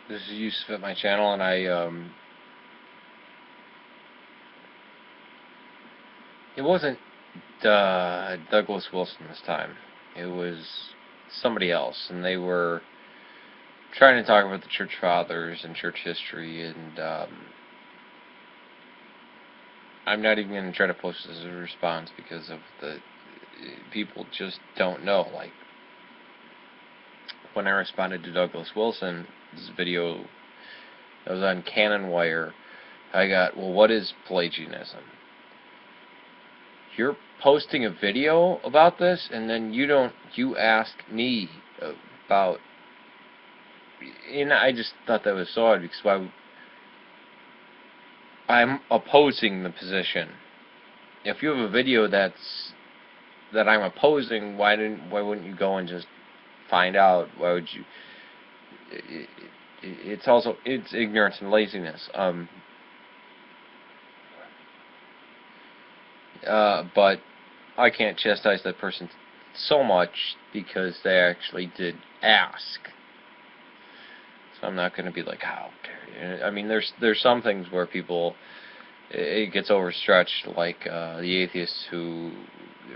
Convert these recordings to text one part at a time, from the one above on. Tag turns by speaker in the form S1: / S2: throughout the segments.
S1: This is Yusuf at my channel, and it wasn't Douglas Wilson this time. It was somebody else, and they were trying to talk about the church fathers and church history, and I'm not even going to try to post this as a response because of the people just don't know. Like, when I responded to Douglas Wilson, this video that was on Canon Wire, I got, well, what is Pelagianism? You're posting a video about this, and then you ask me about, and I just thought that was so odd, because I'm opposing the position. If you have a video that I'm opposing, why wouldn't you go and just find out? Why would you? It's ignorance and laziness. But I can't chastise that person so much because they actually did ask. So I'm not going to be like, how dare you? I mean, there's some things where people, it gets overstretched, like the atheists who,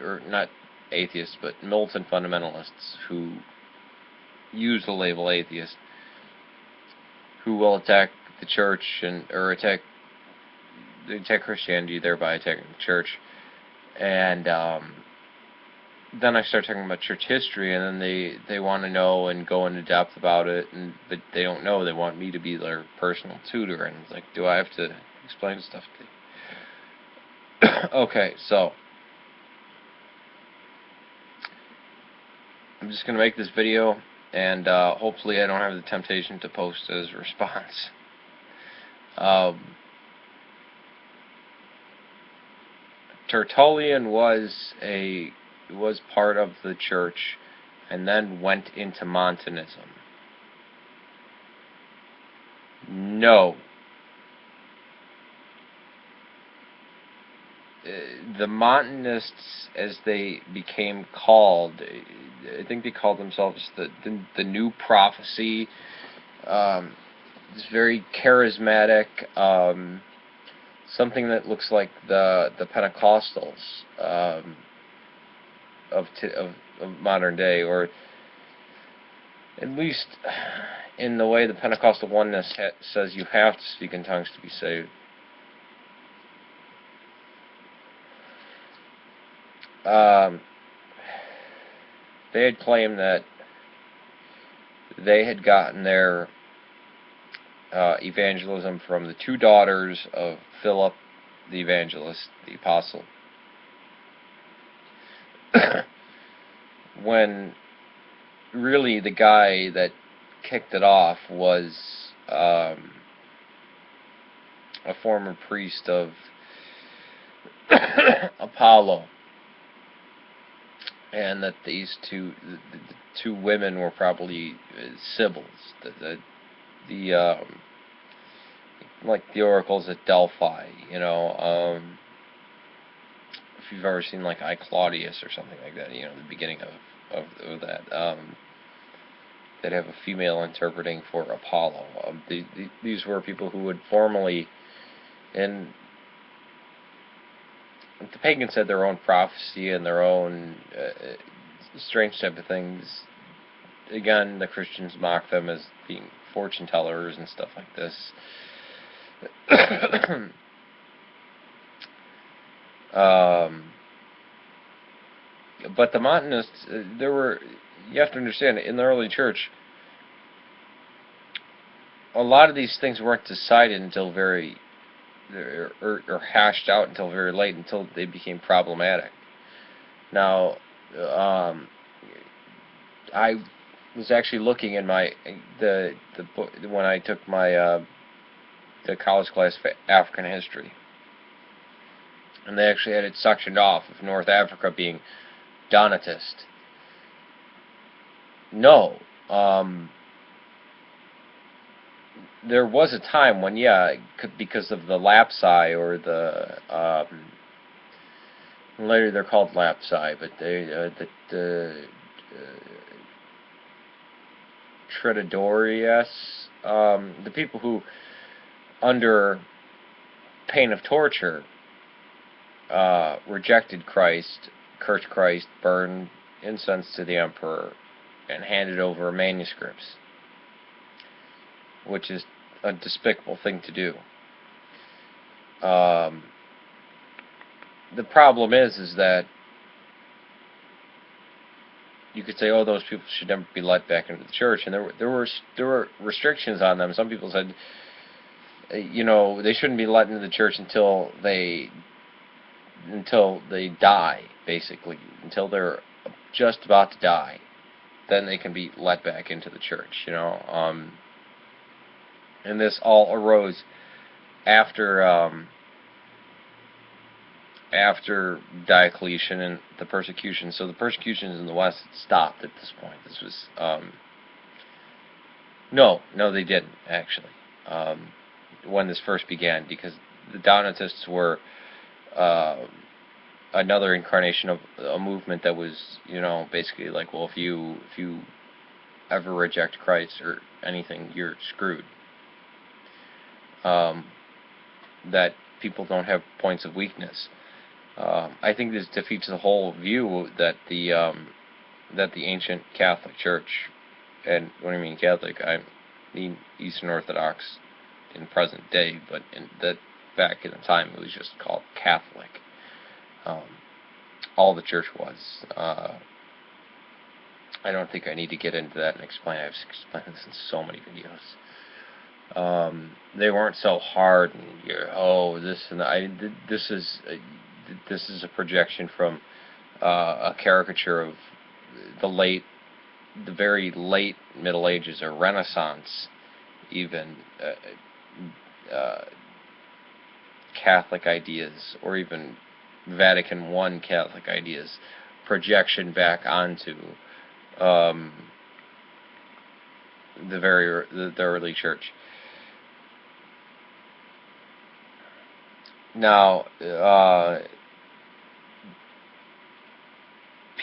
S1: or not atheists, but militant fundamentalists who use the label atheist, who will attack the church or attack Christianity, thereby attacking the church. And then I start talking about church history, and then they want to know and go into depth about it, but they don't know. They want me to be their personal tutor, and it's like, do I have to explain stuff to you? Okay, so I'm just going to make this video, and hopefully I don't have the temptation to post as a response. Tertullian was part of the church and then went into Montanism. No. The Montanists, as they became called, I think they called themselves the New Prophecy. It's very charismatic. Something that looks like the Pentecostals of modern day, or at least in the way the Pentecostal oneness says you have to speak in tongues to be saved. They had claimed that they had gotten their evangelism from the two daughters of Philip the evangelist, the apostle, when really the guy that kicked it off was a former priest of Apollo, and that these the two women were probably sibyls, like the oracles at Delphi, you know. If you've ever seen like I Claudius or something like that, you know, the beginning of that, they'd have a female interpreting for Apollo. These were people who would formally, and the pagans had their own prophecy and their own strange type of things. Again, the Christians mock them as being fortune tellers and stuff like this. But the Montanists, you have to understand, in the early church, a lot of these things weren't decided until or hashed out until very late, until they became problematic. Now, I was actually looking in the book when I took my the college class for African history, and they actually had it sectioned off of North Africa being Donatist. No, there was a time when, yeah, because of the lapsi, or the later they're called lapsi, but Traditorius, the people who, under pain of torture, rejected Christ, cursed Christ, burned incense to the emperor, and handed over manuscripts, which is a despicable thing to do. The problem is that you could say, oh, those people should never be let back into the church, and there were restrictions on them. Some people said, you know, they shouldn't be let into the church until they die, basically, until they're just about to die. Then they can be let back into the church, you know. And this all arose after Diocletian and the persecution. So the persecutions in the West had stopped at this point. This was no, they didn't actually. When this first began, because the Donatists were another incarnation of a movement that was, you know, basically like, well, if you ever reject Christ or anything, you're screwed. That people don't have points of weakness. I think this defeats the whole view that the ancient Catholic Church, and when I mean Catholic, I mean Eastern Orthodox in present day, but back in the time it was just called Catholic. All the church was. I don't think I need to get into that and explain. I've explained this in so many videos. They weren't so hard and this and that. This is a projection from a caricature of the very late Middle Ages or Renaissance, even Catholic ideas, or even Vatican I Catholic ideas, projection back onto the early church. Now,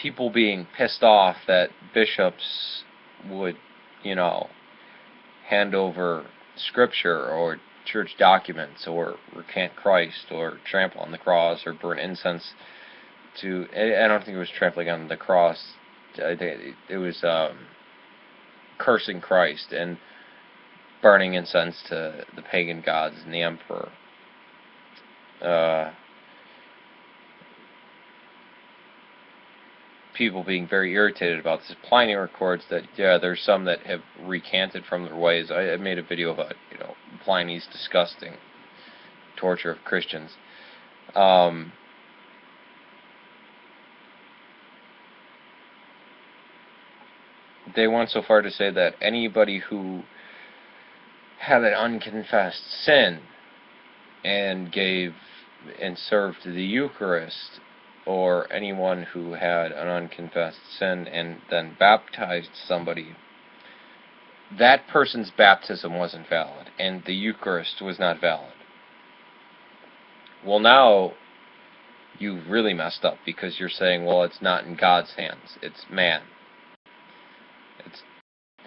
S1: people being pissed off that bishops would, you know, hand over scripture or church documents, or recant Christ, or trample on the cross, or burn incense to, I don't think it was trampling on the cross, it was cursing Christ and burning incense to the pagan gods and the emperor. People being very irritated about this. Pliny records that, yeah, there's some that have recanted from their ways. I made a video about, you know, Pliny's disgusting torture of Christians. They went so far to say that anybody who had an unconfessed sin and gave and served the Eucharist, or anyone who had an unconfessed sin and then baptized somebody, that person's baptism wasn't valid, and the Eucharist was not valid. Well, now you've really messed up, because you're saying, well, it's not in God's hands, it's man.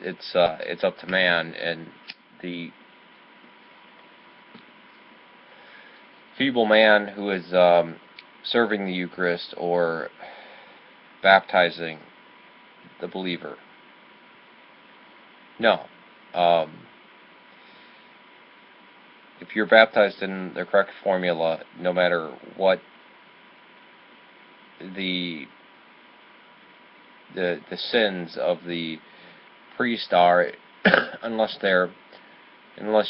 S1: It's up to man, and the feeble man who is serving the Eucharist or baptizing the believer. No. If you're baptized in the correct formula, no matter what the sins of the priest are, unless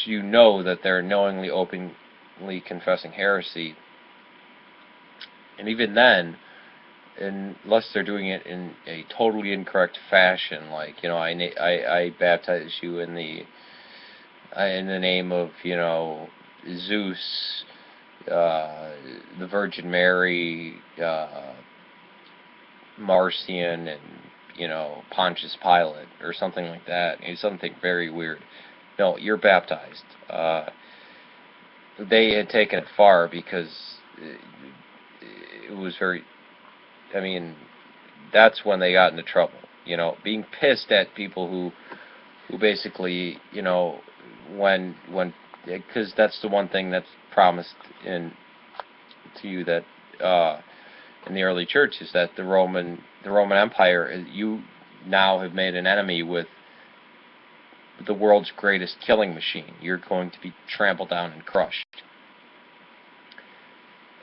S1: you know that they're knowingly, openly confessing heresy, and even then, unless they're doing it in a totally incorrect fashion, like, you know, I baptize you in the name of, you know, Zeus, the Virgin Mary, Marcion, and, you know, Pontius Pilate, or something like that. It's something very weird. No, you're baptized. They had taken it far, because it was very, I mean, that's when they got into trouble. You know, being pissed at people who basically, you know, because that's the one thing that's promised in to you, that in the early church, is that the Roman Empire, you now have made an enemy with the world's greatest killing machine. You're going to be trampled down and crushed.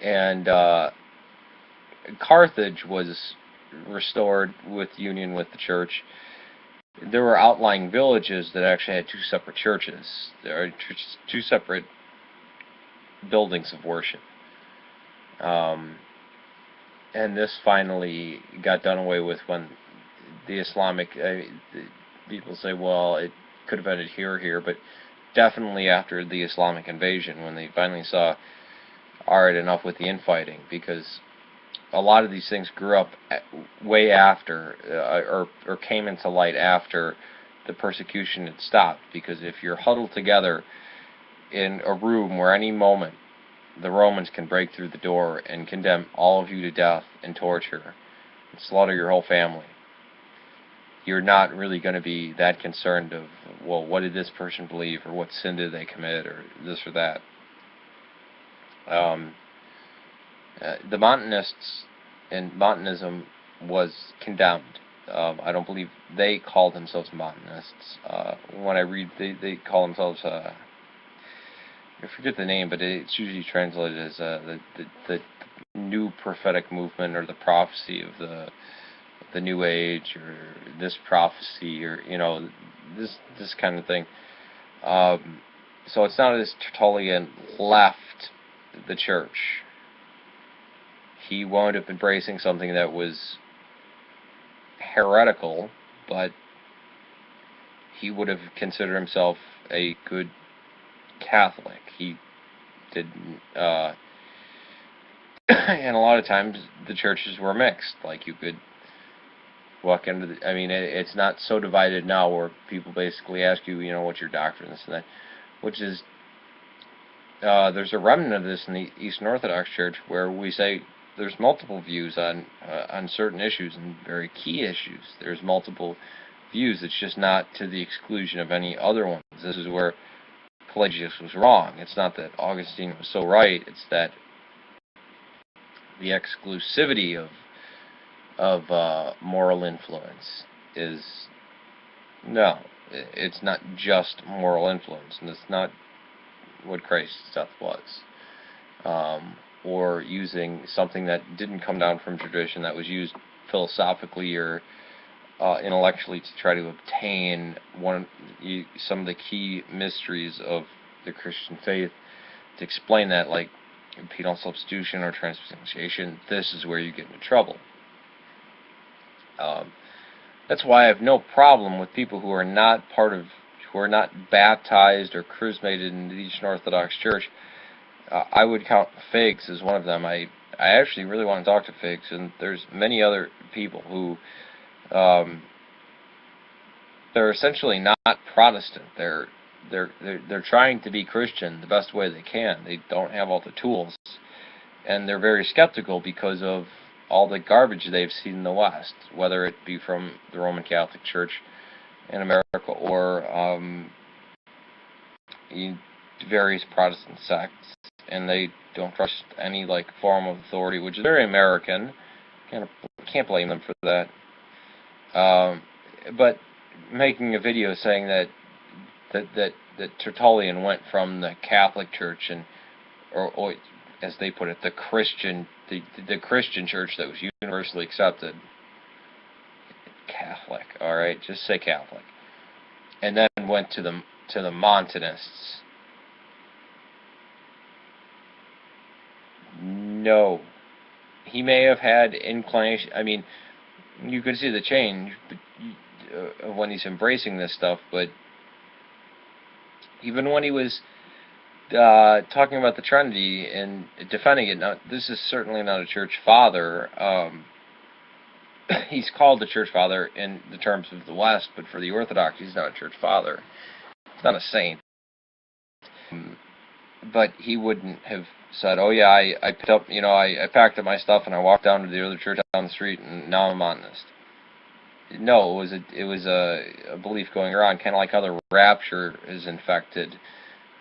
S1: And Carthage was restored with union with the church. There were outlying villages that actually had two separate churches. There are two separate buildings of worship. And this finally got done away with when the Islamic people say, well, it could have ended here or here, but definitely after the Islamic invasion, when they finally saw, all right, enough with the infighting, because a lot of these things grew up way after, or came into light after the persecution had stopped. Because if you're huddled together in a room where any moment the Romans can break through the door and condemn all of you to death and torture and slaughter your whole family, you're not really going to be that concerned of, well, what did this person believe, or what sin did they commit, or this or that. The Montanists and Montanism was condemned. I don't believe they called themselves Montanists. When I read, they call themselves, I forget the name, but it's usually translated as the new prophetic movement, or the prophecy of the New Age, or this prophecy, or, you know, this kind of thing. So it's not as Tertullian left the church. He wound up embracing something that was heretical, but he would have considered himself a good Catholic. He didn't, and a lot of times the churches were mixed. Like, you could walk into the, I mean, it's not so divided now where people basically ask you, you know, what's your doctrine, this and that, which is, there's a remnant of this in the Eastern Orthodox Church, where we say there's multiple views on certain issues, and very key issues. There's multiple views. It's just not to the exclusion of any other ones. This is where Pelagius was wrong. It's not that Augustine was so right. It's that the exclusivity of moral influence is, no, it's not just moral influence, and it's not what Christ's death was. Or using something that didn't come down from tradition, that was used philosophically or intellectually to try to obtain some of the key mysteries of the Christian faith, to explain that, like penal substitution or transubstantiation. This is where you get into trouble. That's why I have no problem with people who are not baptized or chrismated in the Eastern Orthodox Church. I would count Figs as one of them. I actually really want to talk to Figs, and there's many other people who they're essentially not Protestant. They're trying to be Christian the best way they can. They don't have all the tools, and they're very skeptical because of all the garbage they've seen in the West, whether it be from the Roman Catholic Church in America, or various Protestant sects, and they don't trust any form of authority, which is very American. Can't blame them for that. But making a video saying that Tertullian went from the Catholic Church or as they put it, the Christian Church that was universally accepted. Catholic, all right, just say Catholic, and then went to the Montanists. No, he may have had inclination. I mean, you could see the change when he's embracing this stuff, but even when he was talking about the Trinity and defending it, now this is certainly not a church father. He's called the church father in the terms of the West, but for the Orthodox, he's not a church father. He's not a saint. But he wouldn't have said, "Oh yeah, I picked up, I packed up my stuff and I walked down to the other church down the street, and now I'm a Montanist." no, it was a belief going around, kind of like how the rapture is infected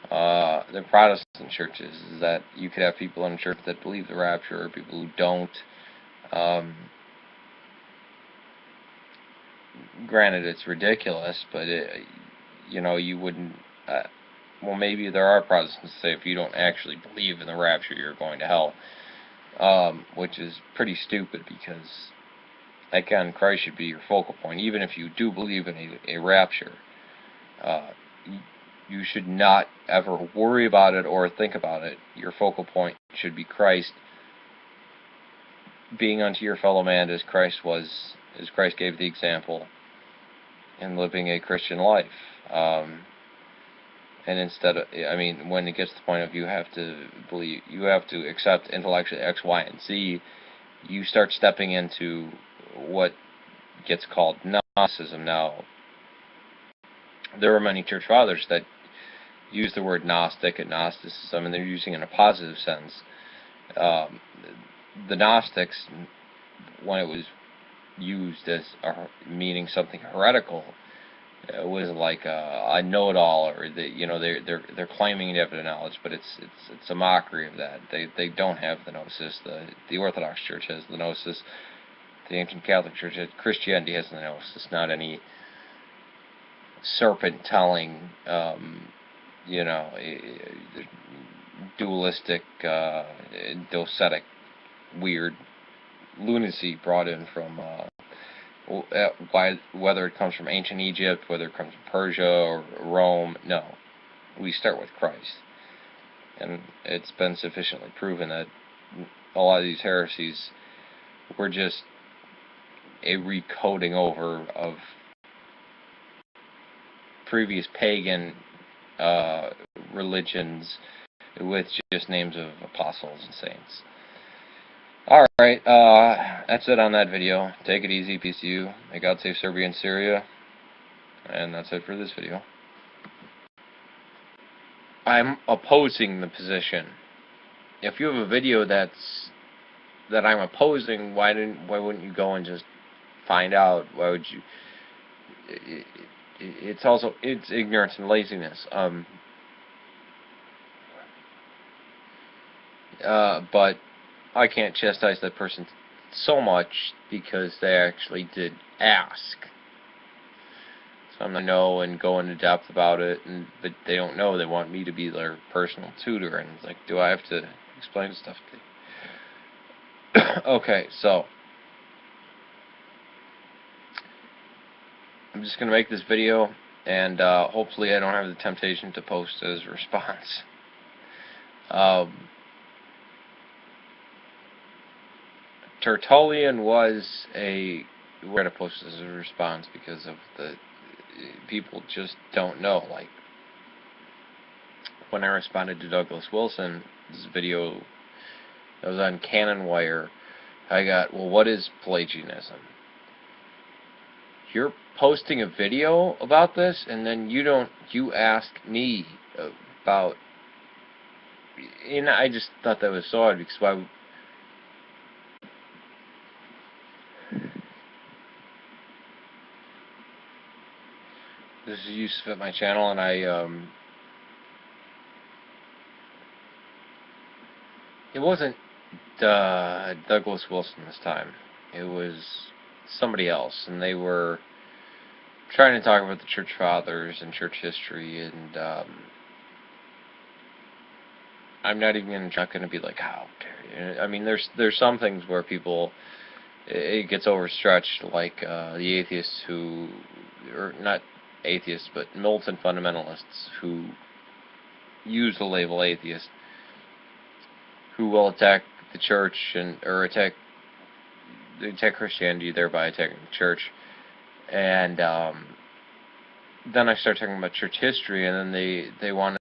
S1: the Protestant churches, is that you could have people in church that believe the rapture or people who don't. Um, Granted, it's ridiculous, but you wouldn't. Well, maybe there are Protestants that say if you don't actually believe in the rapture, you're going to hell, which is pretty stupid because, again, Christ should be your focal point. Even if you do believe in a rapture, uh, you should not ever worry about it or think about it. Your focal point should be Christ, being unto your fellow man as Christ was, as Christ gave the example, and living a Christian life. And instead of, when it gets to the point of you have to accept intellectually X, Y, and Z, you start stepping into what gets called Gnosticism. Now, there are many church fathers that use the word Gnostic and Gnosticism, and they're using it in a positive sense. The Gnostics, when it was used as meaning something heretical, was like a know-it-all, or they're claiming to have the knowledge, but it's a mockery of that. They don't have the gnosis. The Orthodox Church has the gnosis. The ancient Catholic Church has, Christianity has the gnosis, not any serpent-telling, dualistic, docetic, weird lunacy brought in from whether it comes from ancient Egypt, whether it comes from Persia or Rome. No, we start with Christ, and it's been sufficiently proven that a lot of these heresies were just a recoding over of previous pagan religions with just names of apostles and saints. Alright, that's it on that video. Take it easy, peace to you. May God save Serbia and Syria. And that's it for this video. I'm opposing the position. If you have a video that I'm opposing, why wouldn't you go and just find out? Why would you? It's ignorance and laziness. But I can't chastise that person so much because they actually did ask. So I'm not know and go into depth about it, but they don't know. They want me to be their personal tutor, and it's like, do I have to explain stuff to you? Okay, so I'm just gonna make this video, and hopefully I don't have the temptation to post as a response. Tertullian was where to post as a response because of the people just don't know. Like when I responded to Douglas Wilson's video that was on Cannon Wire, I got, well, what is Pelagianism? You're posting a video about this, and then you ask me about, and I just thought that was so odd, because why? This is Yusuf at my channel, and it wasn't Douglas Wilson this time. It was somebody else, and they were trying to talk about the church fathers and church history, and I'm not going to be like, how dare you? I mean, there's some things where it gets overstretched, like the atheists or not atheists, but militant fundamentalists who use the label atheist, who will attack the church or attack Christianity, thereby attacking the church. And then I start talking about church history, and then they want